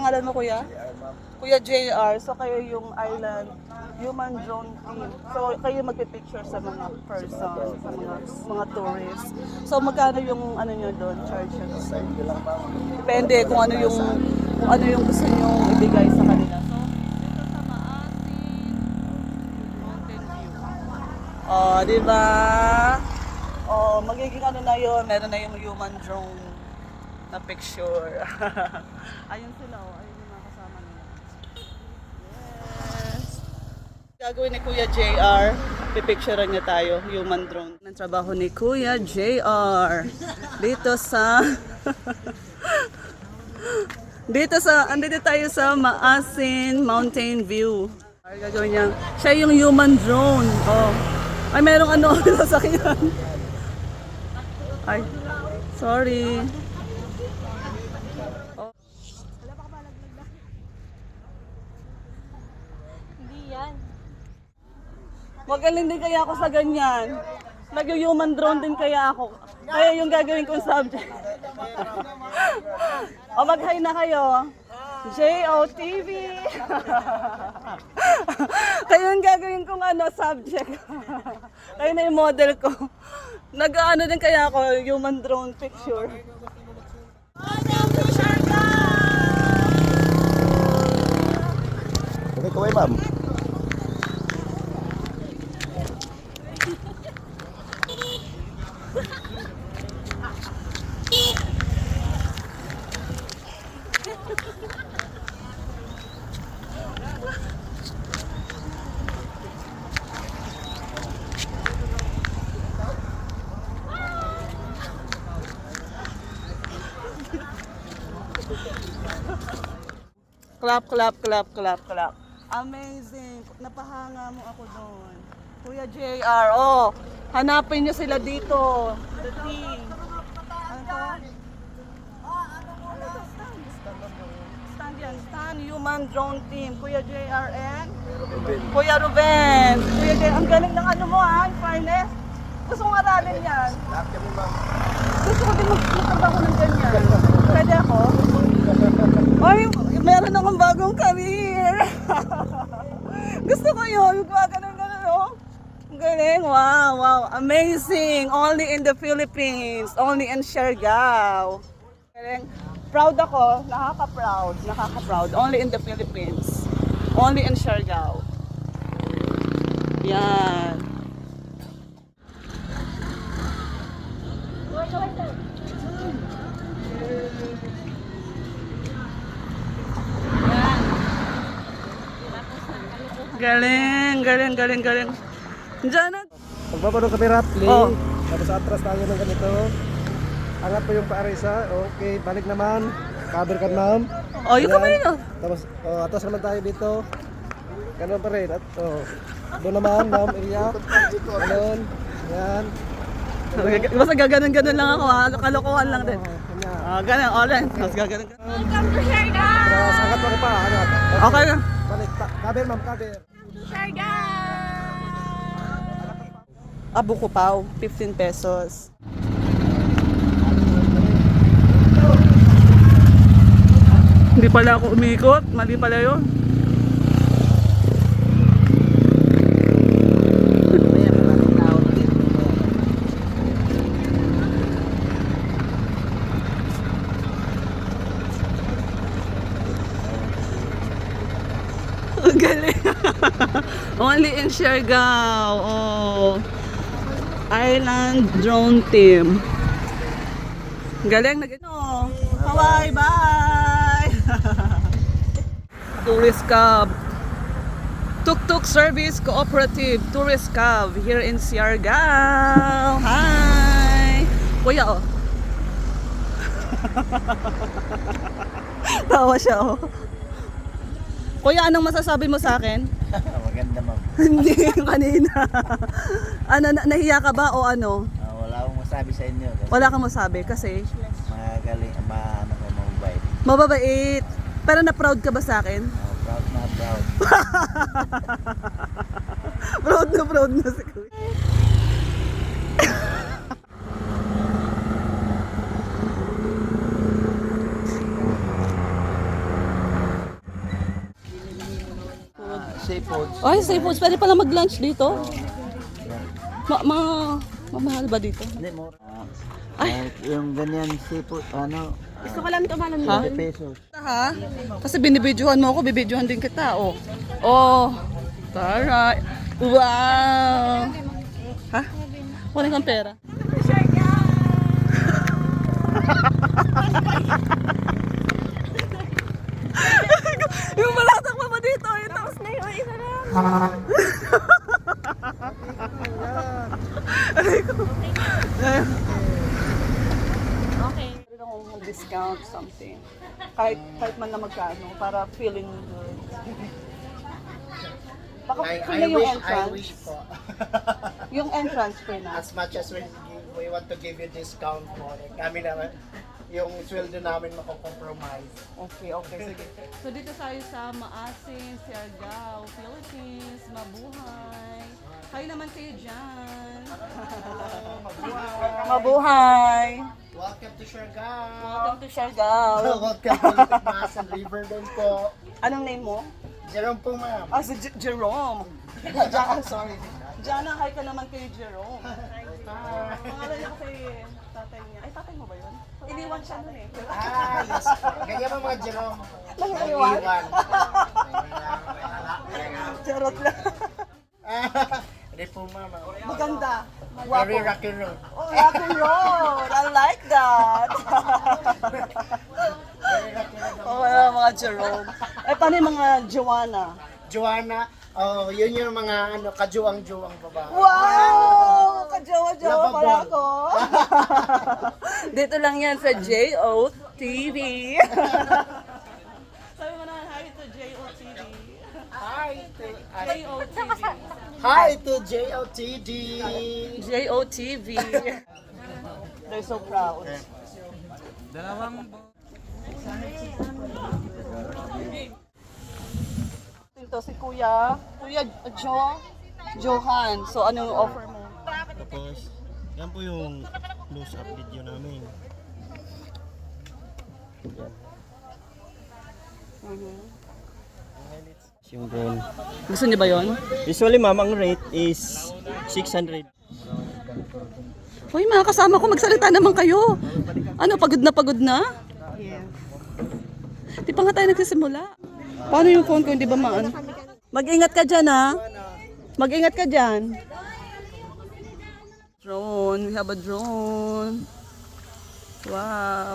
pangalan mo, kuya? JR, ma'am. Kuya JR. So kayo yung island human drone team. So kayo magpipicture sa mga person, sa mga tourists. So magkano yung ano nyo doon, charge nyo? Side ko lang, ma'am. Depende kung ano yung gusto nyo ibigay sa kanila. So dito sa Maasin Mountain View. Oh, di ba? Oh, magiging ano na yun, meron na yung human drone na picture. Ayun sila, oh. Ayun yung mga kasama nila. Yes. Gagawin ni Kuya JR, pipicturean niya tayo, human drone. Ang trabaho ni Kuya JR dito sa andito tayo sa Maasin Mountain View. Ay, gagawin niya. Siya yung human drone. Oh. Ay, merong ano, sasakyan. Ay, sorry. Oh. Hindi yan. Magaling din kaya ako sa ganyan. Nag-human drone din kaya ako. Kaya yung gagawin kong subject. O mag-hi na kayo. JOTV. Kayo yung gagawin kong subject. Kayo na yung model ko. Nag-ano din kaya ako, human drone picture. Okay, kaway, ma'am. Clap, clap, clap, clap, clap. Amazing. Napahanga mo ako doon. Kuya JR, oh, hanapin niyo sila dito. The team. Ano to? Stand yan. Stand Human Drone Team. Kuya JR and Kuya Ruben. Kuya JR, ang galing ng ano mo ha, fairness. Gusto kong aralin yan. Lahat kami, ma'am. Gusto ko din magtrabaho ng ganyan. Pwede ako? Ay, meron akong bagong career. Gusto ko yun. Gumagano'n, oh. Ang galing. Wow, wow. Amazing. Only in the Philippines. Only in Siargao. Galing. Proud ako. Nakaka-proud. Nakaka-proud. Only in the Philippines. Only in Siargao. Yan. Galing, galing, galing, galing. Diyan na. Pagbabado kami rapli. Oh. Tapos atras tayo ng ganito. Angat po yung paa isa. Okay, balik naman. Cover ka, ma'am. Oh, yung kamay na. Tapos, atras naman tayo dito. Ganun pa rin. At, doon naman, ma'am, area. Ganun. Yan. Basta gaganon-ganon lang ako ha. Kalokohan lang din. Yan. Ah, ganun. All right. Mas gaganon. Welcome to Siargao! Tapos, angat mo ka pa. Angat. Okay na. Balik. Cover, ma'am, cover. Siargao! Abuko pao, 15 pesos. Hindi pala ako umikot. Mali pala yun. Ang galing. Only in Siargao. Oh. Island Drone Team. Ang galing na gano'n. Hawaii, bye! Tourist Cab. Tuk-tuk Service Cooperative Tourist Cab here in Siargao. Hi! Kuya, oh. Tawa siya, oh. Kuya, anong masasabi mo sa akin? Maganda, ma'am. Hindi, yung kanina. Ano, nahiya ka ba o ano? Wala akong masabi sa inyo. Kasi Wala kang masabi kasi magaling, mabait. mababait. Pero na-proud ka ba sa akin? Proud na proud. Proud na si Kuya. seafood. Ay, seafoods. Pwede pala mag-lunch dito. Mamahal ba dito? Hindi, mura. Yung ganyan seafood, Gusto ko lang tumalon. Ha? 20 pesos. Ha? Kasi binibidyohan mo ako, bibidyohan din kita. Oh. Oh. Tara. Wow. Ha? Wala kang pera. Yung malatak pa ba dito? Yung tapos na yun. Isa na. Okay. Pwede akong discount something. Kahit man na magkano para feeling good. Baka free na yung entrance. po. Yung entrance free na. As much as we want to give you discount po, kami naman, yung sweldo namin mako-compromise. Okay, sige. So dito tayo sa Maasin, Siargao, Philippines, mabuhay. Hi naman kayo dyan. Mabuhay. Welcome to Siargao! Welcome to Siargao. Welcome to Litigmasan River din po. Anong name mo? Jerome po, ma'am. Ah, si Jerome. Sorry. Jana, hi ka naman kay Jerome. Pangalan niya kasi tatay niya. Ay, tatay mo ba yun? Iniwan siya nun eh. Yes po. Ganyan ba mga Jerome? Nangiwan? Charot lang. Hindi po, ma'am. Maganda. Very rocky road. Oh, rock and roll. I like that. Very rocky road. Oh, mga Jerome. Eh, paano yung mga Joanna? Joanna, yun yung mga kajuang-juang babae. Wow! Kajawa-jawa Lovable. pala ako. Dito lang yan sa JOTV. Sabi mo naman, hi to JOTV. JOTV. Hi to JOTD. JOTV. They're so proud. Ito si Kuya Johan. So anong offer mo? Tapos, yan po yung close-up video namin. Yung drone. Gusto niyo ba yon? Usually, ma'am, ang rate is 600. Hoy, mga kasama ko, magsalita naman kayo. Ano, pagod na? Yes. Di pa nga tayo nagsisimula. Paano yung phone ko, hindi ba maan? Mag-ingat ka dyan, ha? Mag-ingat ka dyan. Drone, we have a drone. Wow.